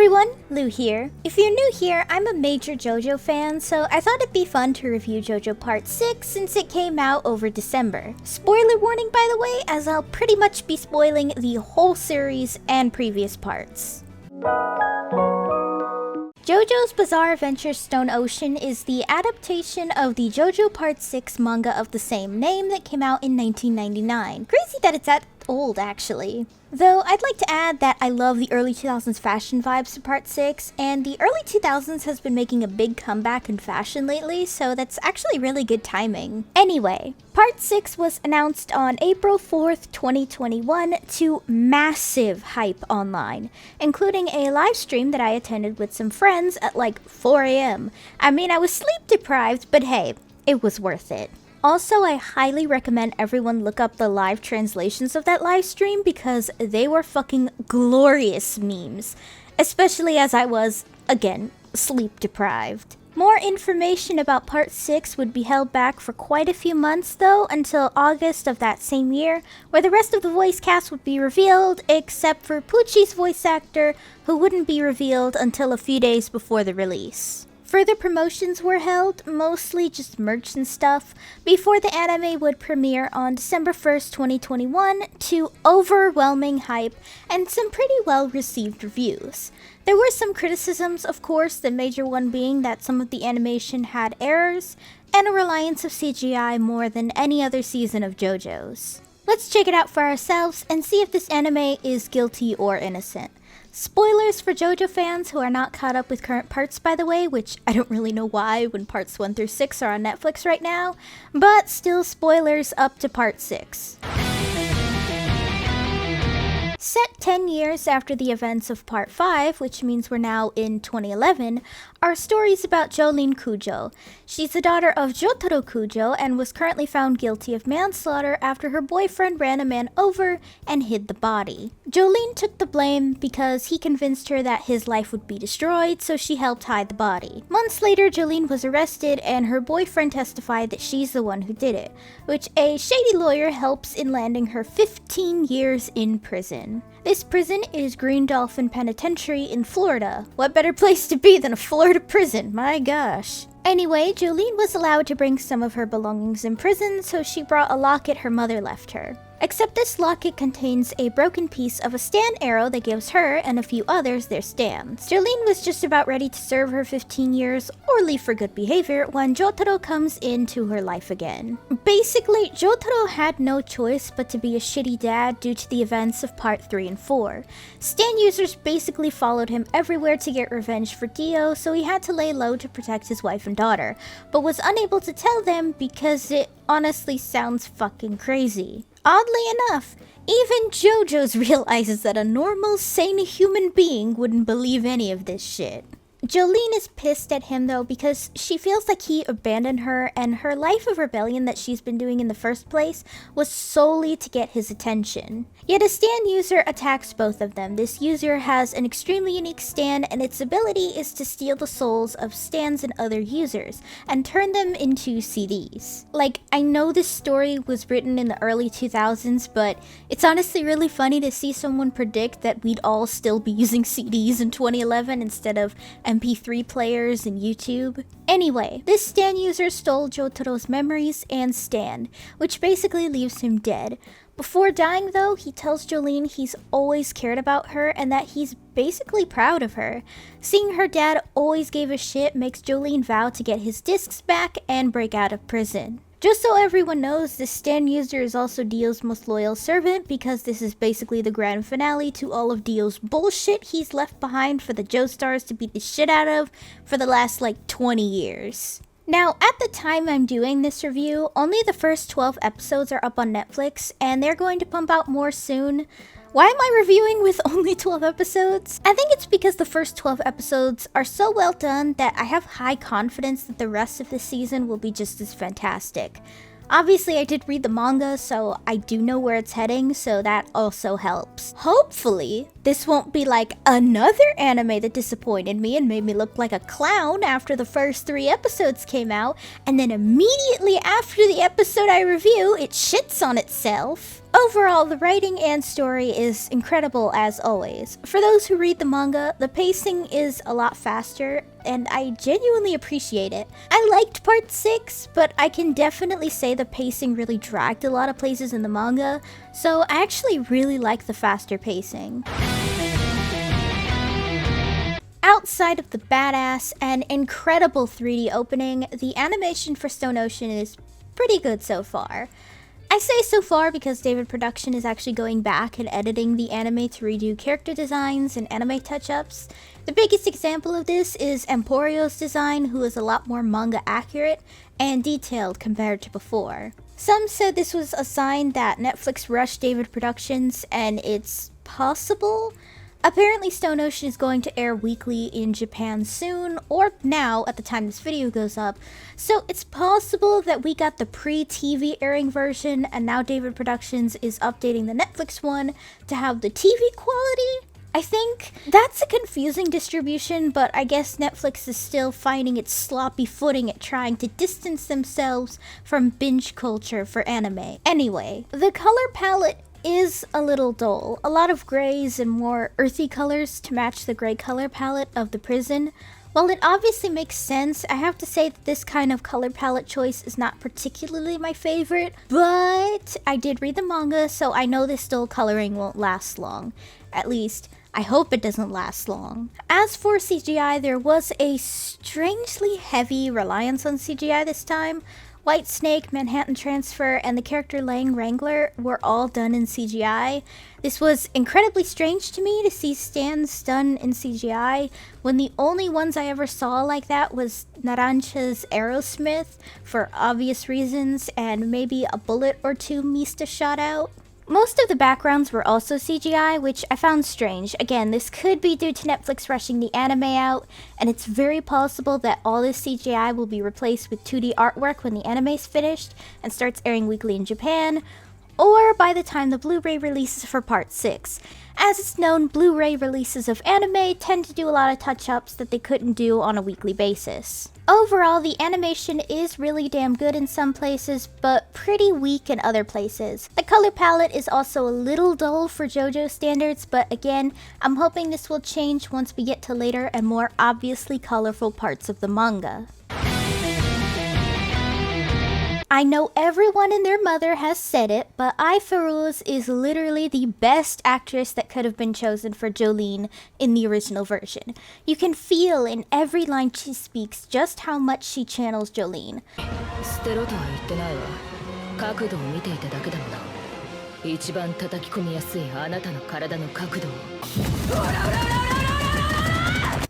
everyone, Lou here. If you're new here, I'm a major JoJo fan, so I thought it'd be fun to review JoJo Part 6 since it came out over December. Spoiler warning by the way, as I'll pretty much be spoiling the whole series and previous parts. JoJo's Bizarre Adventure Stone Ocean is the adaptation of the JoJo Part 6 manga of the same name that came out in 1999. Crazy that it's that old, actually. Though I'd like to add that I love the early 2000s fashion vibes to Part 6, and the early 2000s has been making a big comeback in fashion lately, so that's actually really good timing. Anyway, Part 6 was announced on April 4th, 2021 to massive hype online, including a live stream that I attended with some friends at like 4 a.m. I mean, I was sleep deprived, but hey, it was worth it. Also, I highly recommend everyone look up the live translations of that live stream because they were fucking glorious memes, especially as I was, again, sleep deprived. More information about Part 6 would be held back for quite a few months though, until August of that same year, where the rest of the voice cast would be revealed, except for Pucci's voice actor, who wouldn't be revealed until a few days before the release. Further promotions were held, mostly just merch and stuff, before the anime would premiere on December 1st, 2021 to overwhelming hype and some pretty well-received reviews. There were some criticisms, of course, the major one being that some of the animation had errors and a reliance of CGI more than any other season of JoJo's. Let's check it out for ourselves and see if this anime is guilty or innocent. Spoilers for JoJo fans who are not caught up with current parts, by the way, which I don't really know why when parts 1 through 6 are on Netflix right now, but still spoilers up to part 6. Set 10 years after the events of Part 5, which means we're now in 2011, are stories about Jolene Kujo. She's the daughter of Jotaro Kujo and was currently found guilty of manslaughter after her boyfriend ran a man over and hid the body. Jolene took the blame because he convinced her that his life would be destroyed, so she helped hide the body. Months later, Jolene was arrested and her boyfriend testified that she's the one who did it, which a shady lawyer helps in landing her 15 years in prison. This prison is Green Dolphin Penitentiary in Florida. What better place to be than a Florida prison, my gosh. Anyway, Jolene was allowed to bring some of her belongings in prison, so she brought a locket her mother left her. Except this locket contains a broken piece of a stand arrow that gives her and a few others their stands. Jolene was just about ready to serve her 15 years or leave for good behavior when Jotaro comes into her life again. Basically, Jotaro had no choice but to be a shitty dad due to the events of Part 3 and 4. Stand users basically followed him everywhere to get revenge for Dio, so he had to lay low to protect his wife and daughter, but was unable to tell them because it honestly sounds fucking crazy. Oddly enough, even JoJo's realizes that a normal, sane human being wouldn't believe any of this shit. Jolene is pissed at him though because she feels like he abandoned her and her life of rebellion that she's been doing in the first place was solely to get his attention. Yet a stand user attacks both of them. This user has an extremely unique stand and its ability is to steal the souls of stands and other users and turn them into CDs. Like, I know this story was written in the early 2000s, but it's honestly really funny to see someone predict that we'd all still be using CDs in 2011 instead of MP3 players and YouTube. Anyway, this stand user stole Jotaro's memories and stand, which basically leaves him dead. Before dying though, he tells Jolene he's always cared about her and that he's basically proud of her. Seeing her dad always gave a shit makes Jolene vow to get his discs back and break out of prison. Just so everyone knows, this stand user is also Dio's most loyal servant because this is basically the grand finale to all of Dio's bullshit he's left behind for the Joestars to beat the shit out of for the last like 20 years. Now, at the time I'm doing this review, only the first 12 episodes are up on Netflix, and they're going to pump out more soon. Why am I reviewing with only 12 episodes? I think it's because the first 12 episodes are so well done that I have high confidence that the rest of the season will be just as fantastic. Obviously, I did read the manga, so I do know where it's heading, so that also helps. Hopefully, this won't be like another anime that disappointed me and made me look like a clown after the first 3 episodes came out, and then immediately after the episode I review, it shits on itself. Overall, the writing and story is incredible as always. For those who read the manga, the pacing is a lot faster, and I genuinely appreciate it. I liked part 6, but I can definitely say the pacing really dragged a lot of places in the manga, so I actually really like the faster pacing. Outside of the badass and incredible 3D opening, the animation for Stone Ocean is pretty good so far. I say so far because David Production is actually going back and editing the anime to redo character designs and anime touch-ups. The biggest example of this is Emporio's design, who is a lot more manga accurate and detailed compared to before. Some said this was a sign that Netflix rushed David Productions, and it's possible. Apparently Stone Ocean is going to air weekly in Japan soon, or now at the time this video goes up, so it's possible that we got the pre-TV airing version and now David Productions is updating the Netflix one to have the TV quality? I think that's a confusing distribution, but I guess Netflix is still finding its sloppy footing at trying to distance themselves from binge culture for anime. Anyway, the color palette is a little dull. A lot of grays and more earthy colors to match the gray color palette of the prison. While it obviously makes sense, I have to say that this kind of color palette choice is not particularly my favorite, but I did read the manga, so I know this dull coloring won't last long. At least, I hope it doesn't last long. As for CGI, there was a strangely heavy reliance on CGI this time. White Snake, Manhattan Transfer, and the character Lang Wrangler were all done in CGI. This was incredibly strange to me to see stands done in CGI when the only ones I ever saw like that was Naranja's Aerosmith for obvious reasons, and maybe a bullet or two Mista shot out. Most of the backgrounds were also CGI, which I found strange. Again, this could be due to Netflix rushing the anime out, and it's very possible that all this CGI will be replaced with 2D artwork when the anime's finished and starts airing weekly in Japan, or by the time the Blu-ray releases for Part 6. As it's known, Blu-ray releases of anime tend to do a lot of touch-ups that they couldn't do on a weekly basis. Overall, the animation is really damn good in some places, but pretty weak in other places. The color palette is also a little dull for JoJo standards, but again, I'm hoping this will change once we get to later and more obviously colorful parts of the manga. I know everyone and their mother has said it, but Ai Farouz is literally the best actress that could have been chosen for Jolene in the original version. You can feel in every line she speaks just how much she channels Jolene.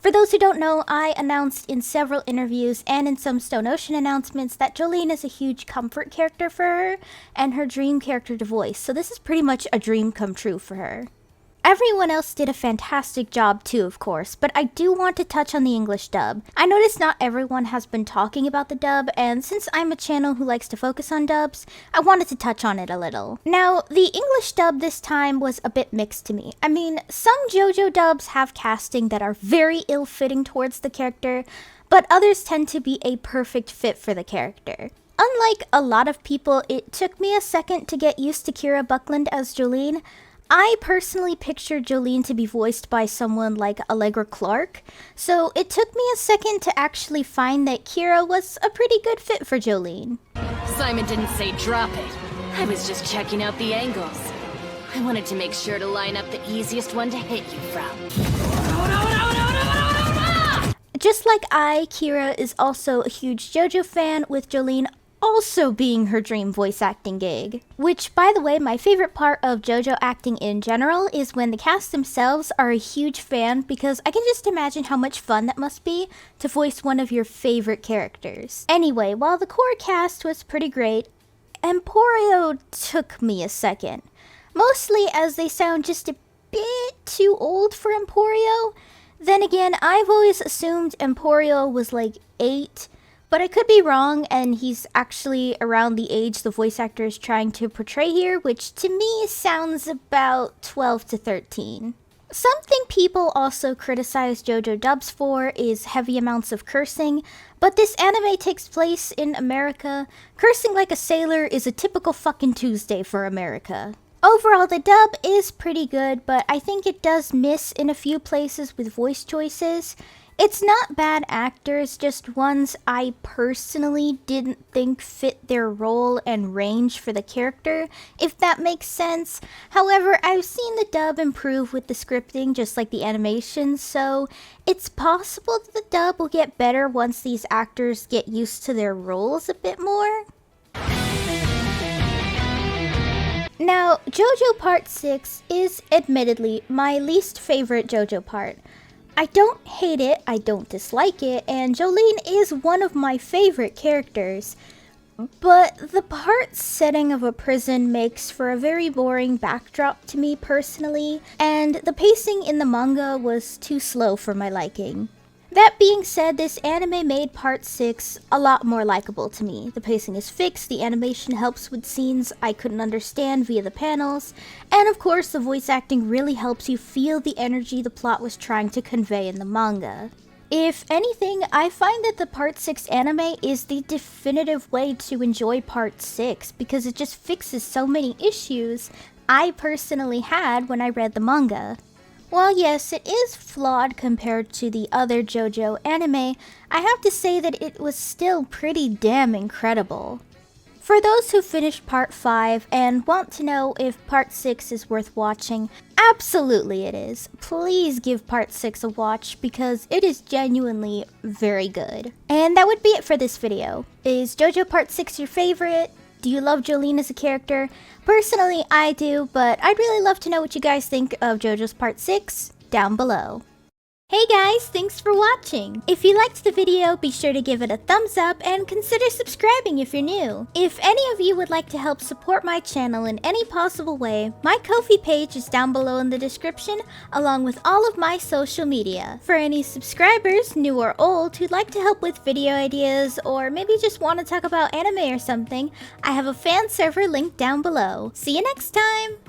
For those who don't know, I announced in several interviews and in some Stone Ocean announcements that Jolene is a huge comfort character for her and her dream character to voice, so this is pretty much a dream come true for her. Everyone else did a fantastic job too, of course, but I do want to touch on the English dub. I noticed not everyone has been talking about the dub, and since I'm a channel who likes to focus on dubs, I wanted to touch on it a little. Now, the English dub this time was a bit mixed to me. I mean, some JoJo dubs have casting that are very ill-fitting towards the character, but others tend to be a perfect fit for the character. Unlike a lot of people, it took me a second to get used to Kira Buckland as Jolene. I personally pictured Jolene to be voiced by someone like Allegra Clark, so it took me a second to actually find that Kira was a pretty good fit for Jolene. Simon didn't say drop it. I was just checking out the angles. I wanted to make sure to line up the easiest one to hit you from. Just like Kira is also a huge JoJo fan, with Jolene also being her dream voice acting gig. Which, by the way, my favorite part of JoJo acting in general is when the cast themselves are a huge fan, because I can just imagine how much fun that must be to voice one of your favorite characters. Anyway, while the core cast was pretty great, Emporio took me a second. Mostly as they sound just a bit too old for Emporio. Then again, I've always assumed Emporio was like 8, but I could be wrong, and he's actually around the age the voice actor is trying to portray here, which to me sounds about 12 to 13. Something people also criticize JoJo dubs for is heavy amounts of cursing, but this anime takes place in America. Cursing like a sailor is a typical fucking Tuesday for America. Overall, the dub is pretty good, but I think it does miss in a few places with voice choices. It's not bad actors, just ones I personally didn't think fit their role and range for the character, if that makes sense. However, I've seen the dub improve with the scripting, just like the animation, so it's possible that the dub will get better once these actors get used to their roles a bit more. Now, JoJo Part 6 is admittedly my least favorite JoJo part. I don't hate it, I don't dislike it, and Jolene is one of my favorite characters. But the part setting of a prison makes for a very boring backdrop to me personally, and the pacing in the manga was too slow for my liking. That being said, this anime made Part 6 a lot more likable to me. The pacing is fixed, the animation helps with scenes I couldn't understand via the panels, and of course the voice acting really helps you feel the energy the plot was trying to convey in the manga. If anything, I find that the Part 6 anime is the definitive way to enjoy Part 6 because it just fixes so many issues I personally had when I read the manga. While yes, it is flawed compared to the other JoJo anime, I have to say that it was still pretty damn incredible. For those who finished Part 5 and want to know if Part 6 is worth watching, absolutely it is. Please give Part 6 a watch because it is genuinely very good. And that would be it for this video. Is JoJo Part 6 your favorite? Do you love Jolene as a character? Personally, I do, but I'd really love to know what you guys think of JoJo's Part 6 down below. Hey guys, thanks for watching! If you liked the video, be sure to give it a thumbs up and consider subscribing if you're new. If any of you would like to help support my channel in any possible way, my Ko-fi page is down below in the description, along with all of my social media. For any subscribers, new or old, who'd like to help with video ideas, or maybe just want to talk about anime or something, I have a fan server linked down below. See you next time!